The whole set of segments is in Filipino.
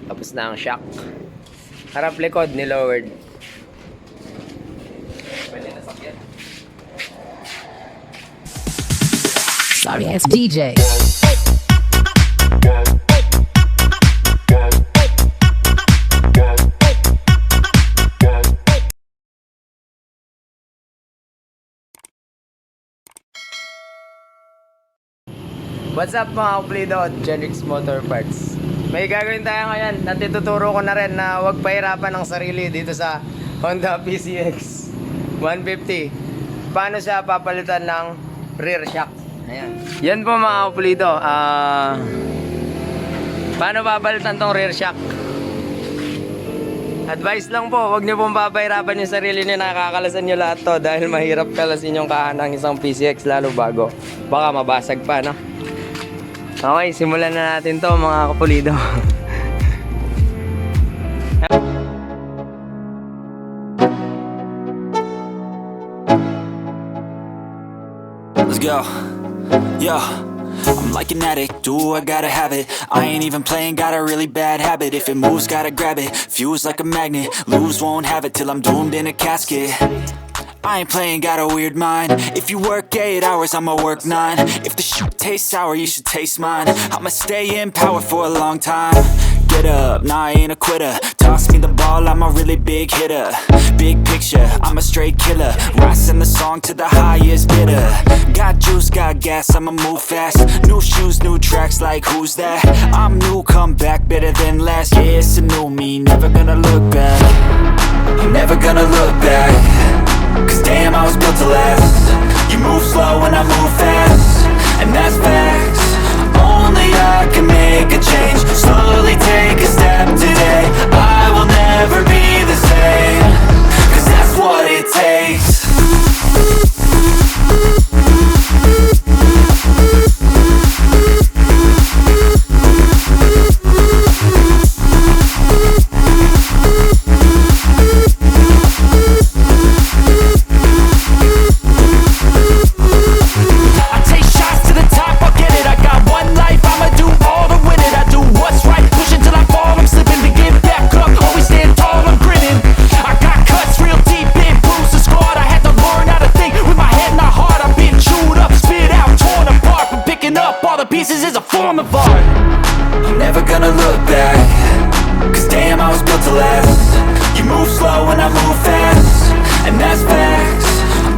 Tapos na ang shock. Harap likod ni lowered. Pwede na sakyan. Sorry, it's DJ. What's up mga kuplido at Genrix Motor Parts? May gagawin tayo ngayon. Natituturo ko na rin na huwag pahirapan ng sarili dito sa Honda PCX 150. Paano siya papalitan ng rear shock? Ayan. Yan po mga kuplido. Paano papalitan tong rear shock? Advice lang po, huwag niyo pong papahirapan yung sarili niyo, nakakalasan niyo lahat to dahil mahirap kalasin yung kahan ng isang PCX lalo bago. Baka mabasag pa, no? Okay, simulan na natin to mga kapulido. Let's go. Yo, I'm like an addict, do I gotta have it. I ain't even playing, got a really bad habit. If it moves, gotta grab it, fuse like a magnet. Lose, won't have it till I'm doomed in a casket. I ain't playing, got a weird mind. If you work 8 hours, I'ma work 9. If the shit tastes sour, you should taste mine. I'ma stay in power for a long time. Get up, nah, I ain't a quitter. Toss me the ball, I'm a really big hitter. Big picture, I'm a straight killer. Rising the song to the highest bidder. Got juice, got gas, I'ma move fast. New shoes, new tracks, like who's that? I'm new, come back, better than last. Yeah, it's a new me, never gonna look back. I'm never gonna look back. Cause damn, I was built to last. You move slow and I move fast, and that's facts. Only I can make a change. Slowly take a step today. I will never be the same. Cause that's what it takes. Pieces is a form of art. I'm never gonna look back. Cause damn, I was built to last. You move slow and I move fast, and that's facts.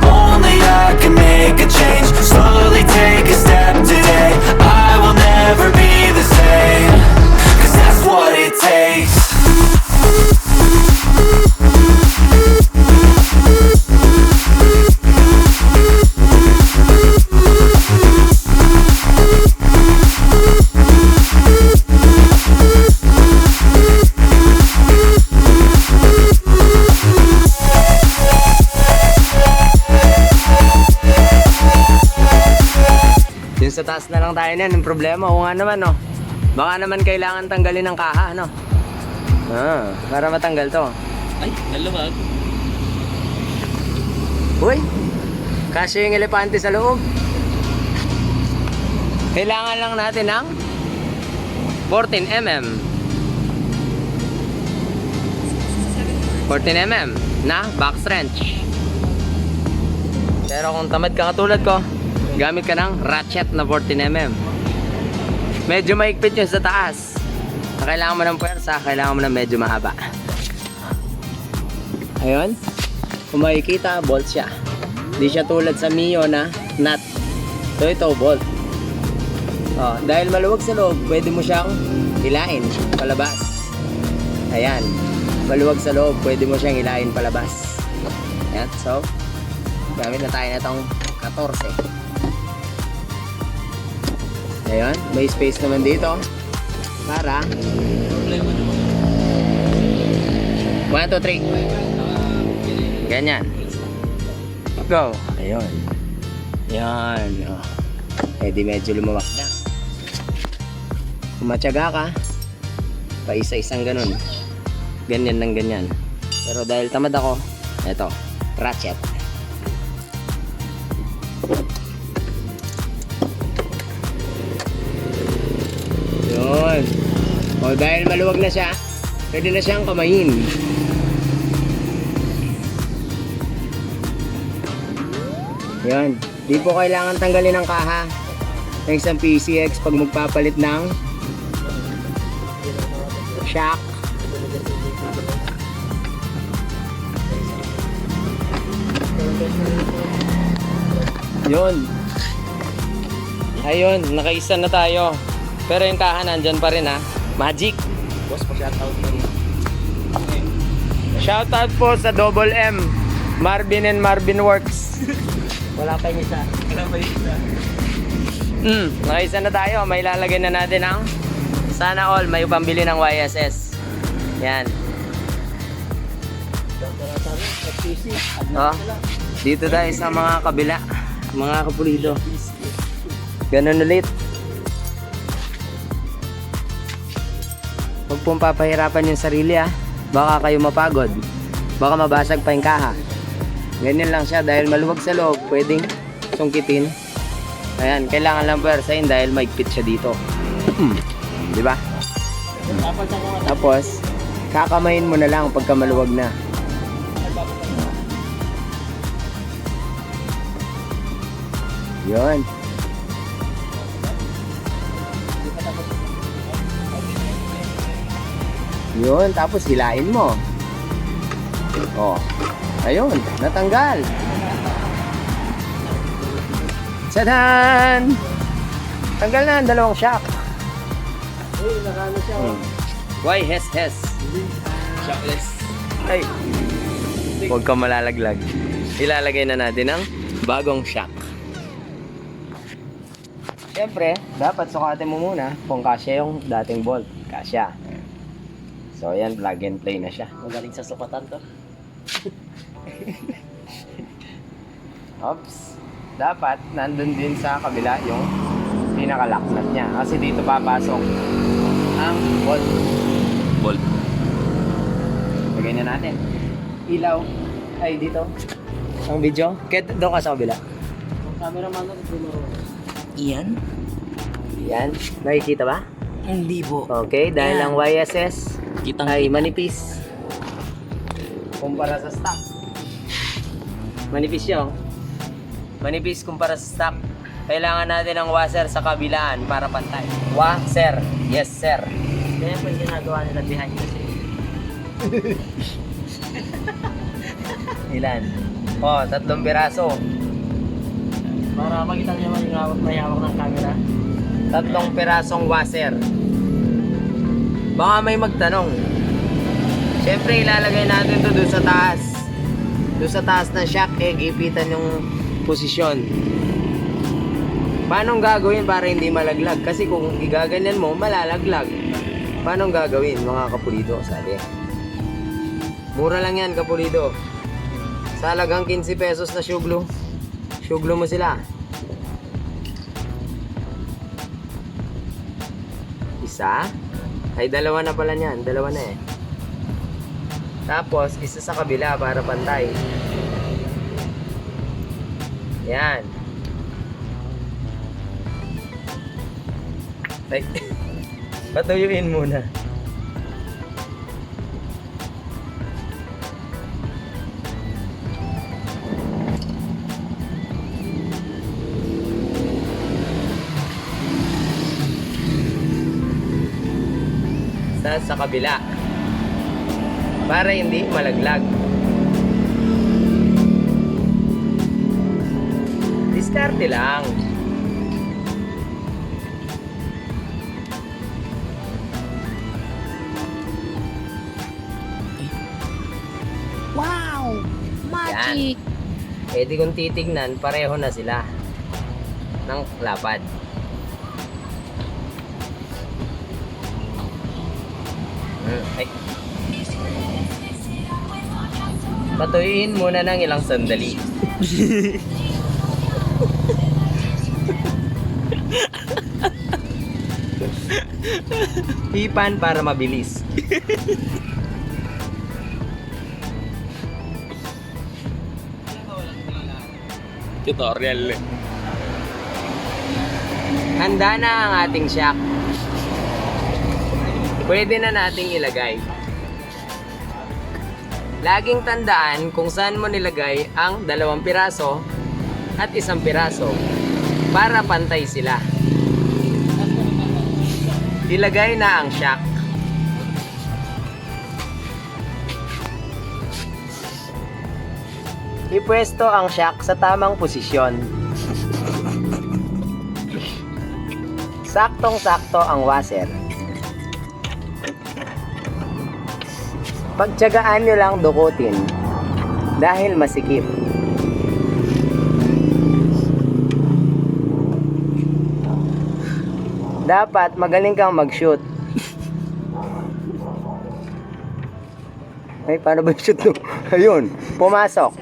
Only I can make a change. Slowly take a step today. I will never be the same. Cause that's what it takes. Sa taas na lang tayo niyan, yung problema o nga naman, no? Baka naman kailangan tanggalin ng kaha, no? Para matanggal to. Ay, naluwag. Uy, kasi yung elepante sa loob. Kailangan lang natin ng 14mm 14mm na box wrench. Pero kung tamad ka katulad ko, gamit ka ng ratchet na 14mm. Medyo maigpit yun sa taas. Kailangan mo ng puwersa, kailangan mo ng medyo mahaba. Ayun. Kung makikita, bolt siya. Hindi siya tulad sa Mio na nut. So ito, bolt. Dahil maluwag sa loob, pwede mo siyang hilain palabas. Ayan. Maluwag sa loob, pwede mo siyang hilain palabas. Ayan. So, gamit na tayo na itong 14. Ayan, may space naman dito para 1, 2, 3 ganyan. Go. Ayun. Yan. Di medyo lumawak na. Kung matyaga ka, pa isa-isang ganun, ganyan ng ganyan. Pero dahil tamad ako, eto, ratchet. Yun. O dahil maluwag na siya, pwede na siyang kamayin. Yan. Di po kailangan tanggalin ang kaha ng isang PCX pag magpapalit ng shock. Yun. Ayun, nakaisa na tayo. Pero yung kaha nandyan pa rin ha. Magic. Boss, pa-shoutout mo. Shoutout po sa Double M. Marvin and Marvin Works. Wala pa yung isa. Nakaisa na tayo. May lalagay na natin ang sana all may pambili ng YSS. Yan. Oh, dito tayo sa mga kabila. Mga kapulido. Ganun ulit. Huwag pong papahirapan yung sarili ha. Baka kayo mapagod. Baka mabasag pa yung kaha. Ganyan lang siya dahil maluwag sa loob. Pwedeng sungkitin. Ayan, kailangan lang persahin dahil maigpit siya dito. Di ba? Tapos, kakamayin mo na lang pagka maluwag na. Yun. Yun, tapos hilain mo. Oh. Ayun, natanggal. Tadaan! Tanggal na ang dalawang shock. Uy, nakano siya. Why hes? Shockless. Ay. Huwag kang malalaglag. Ilalagay na natin ang bagong shock. Siyempre, dapat sukatin mo muna kung kasya yung dating bolt. Kasya. So, ayan, plug and play na siya. Magaling sa sukatan to. Oops. Dapat, nandun din sa kabila yung pinaka-lock nut niya. Kasi dito papasok ang bolt. Bolt. Lagay na natin. Ilaw. Ay, dito. Ang video. Kaya doon ka sa kabila. Ang cameraman na ito. Iyan? Yan. Nakikita ba? Hindi po. Okay, dahil Yan. ang YSS Kitang ay manipis. Kumpara sa stock. Manipis siya, oh. Manipis kumpara sa stock. Kailangan natin ng washer sa kabilaan para pantay. Washer. Yes, sir. Kaya pa yung ginagawa nila behind the scene. Ilan? Oh, 3 piraso. Para makita niyo man yung may hawak ng camera. 3 pirasong washer. Baka may magtanong. Siyempre ilalagay natin to doon sa taas. Doon sa taas ng shock egg, ipitan yung posisyon. Paano gagawin para hindi malaglag? Kasi kung igaganyan mo, malalaglag. Paano gagawin mga kapulido? Sabi. Mura lang yan kapulido. Sa halagang 15 pesos na syuglo. Syuglo mo sila. Isa. Ay, dalawa na pala niyan. Dalawa na eh. Tapos, isa sa kabila para pantay. Yan. Ay, patuyuin muna. Sa kabila para hindi malaglag. Diskarte lang. Wow! Magic! Eh di kung titignan, pareho na sila ng lapad. Ay. Patuyuin muna ng ilang sandali. Hipan para mabilis. Tutorial. Handa na ang ating shock. pwede na nating ilagay. Laging tandaan kung saan mo nilagay ang 2 piraso at 1 piraso para pantay sila. Ilagay na ang shock. Ipwesto ang shock sa tamang posisyon. Saktong-sakto ang washer. Pagtiyagaan nyo lang dukutin dahil masikip. Dapat magaling kang mag-shoot. Ay, paano ba yung shoot no? Ayun, pumasok.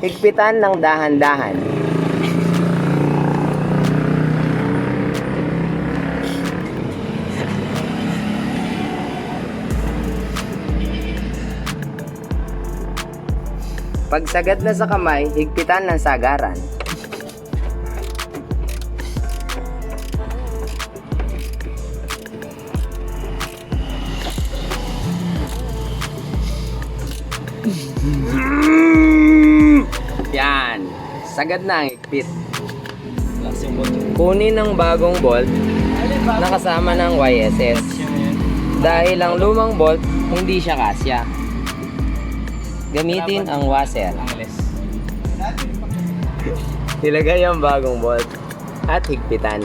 Higpitan ng dahan-dahan. Pagsagad na sa kamay, higpitan ng sagaran. Yan. Sagad na ang higpit. Kunin ang bagong bolt na kasama ng YSS. Dahil ang lumang bolt, hindi siya kasya. Gamitin ang washer. Ilagay ang bagong bolt at higpitan.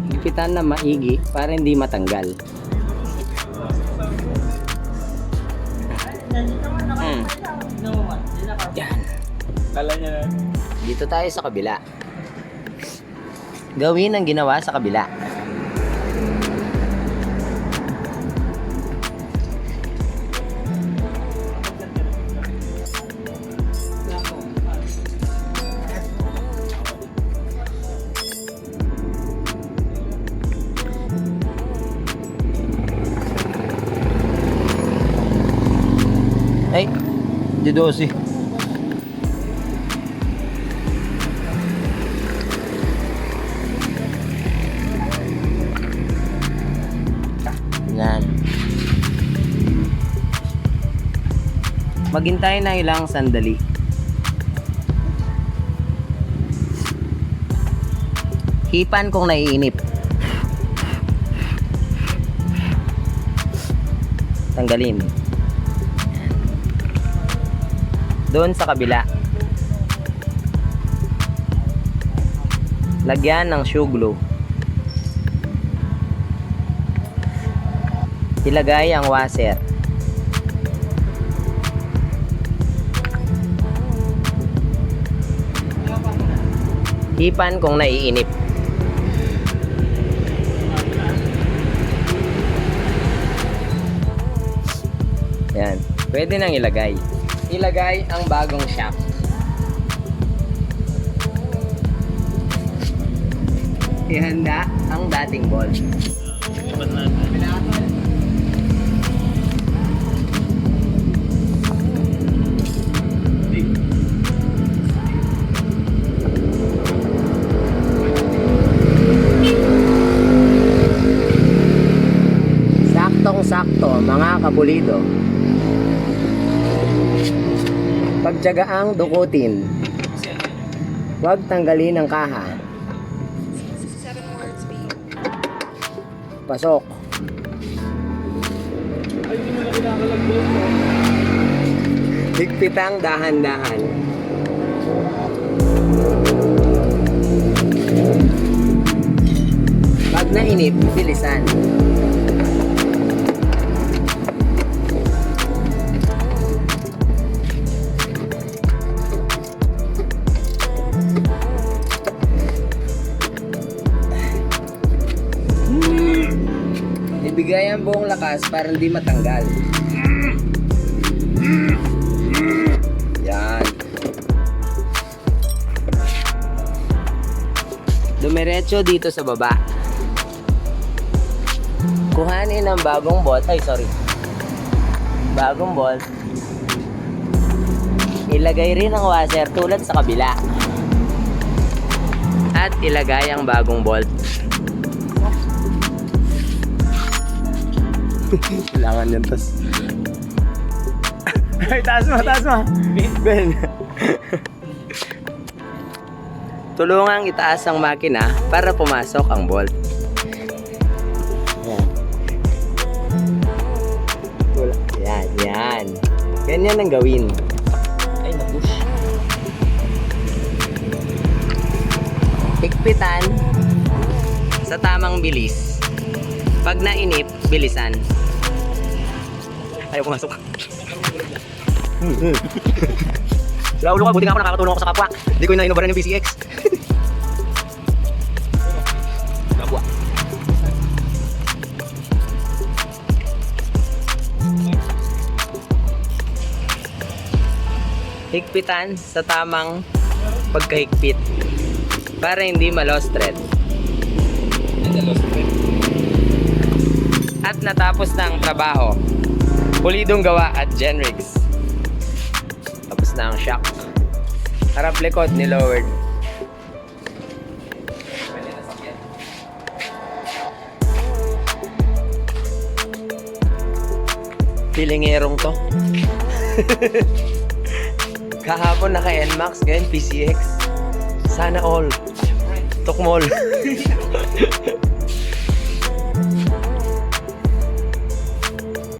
Higpitan na maigi para hindi matanggal. Yan. Dito tayo sa kabila. Gawin ang ginawa sa kabila. Ay, di 12. Yan. Maghintay na ilang sandali. Hipan kung naiinip. Tanggalin. Doon sa kabila. Lagyan ng shoe glue. Ilagay ang washer. Hipan kung naiinip. Yan. Pwede nang ilagay. Ilagay ang bagong shaft. Ihanda ang dating bolt. Saktong-sakto mga kapulido. Pagtiyagaang dukutin. Huwag tanggalin ang kaha. Pasok. Higpitang dahan-dahan. Pag nainip, bilisan. Ibigay ang buong lakas para hindi matanggal. Yan. Dumiretso dito sa baba. Kuhanin ang bagong bolt. Ay, sorry. Bagong bolt. Ilagay rin ang washer tulad sa kabila. at ilagay ang bagong bolt. Kailangan yan, tas. Ay, taas mo, taas mo. Ben. Tulungang itaas ang makina para pumasok ang bolt. Yan, yan. Ganyan ang gawin. Ay, napush. Higpitan sa tamang bilis. Pag nainip, bilisan. Ayaw pumasok. Sila ulo ka, buti nga ako nakakatulong ako sa kapwa. Hindi ko inainobaran yung PCX. Kapwa. Higpitan sa tamang pagkahigpit para hindi ma-lost thread. At natapos na ang trabaho. Pulidong gawa at Genrix. Tapos na ang shock. Harap likod ni lowered. Pilingerong to. Kahapon naka NMAX, ngayon PCX. Sana all. Tukmol.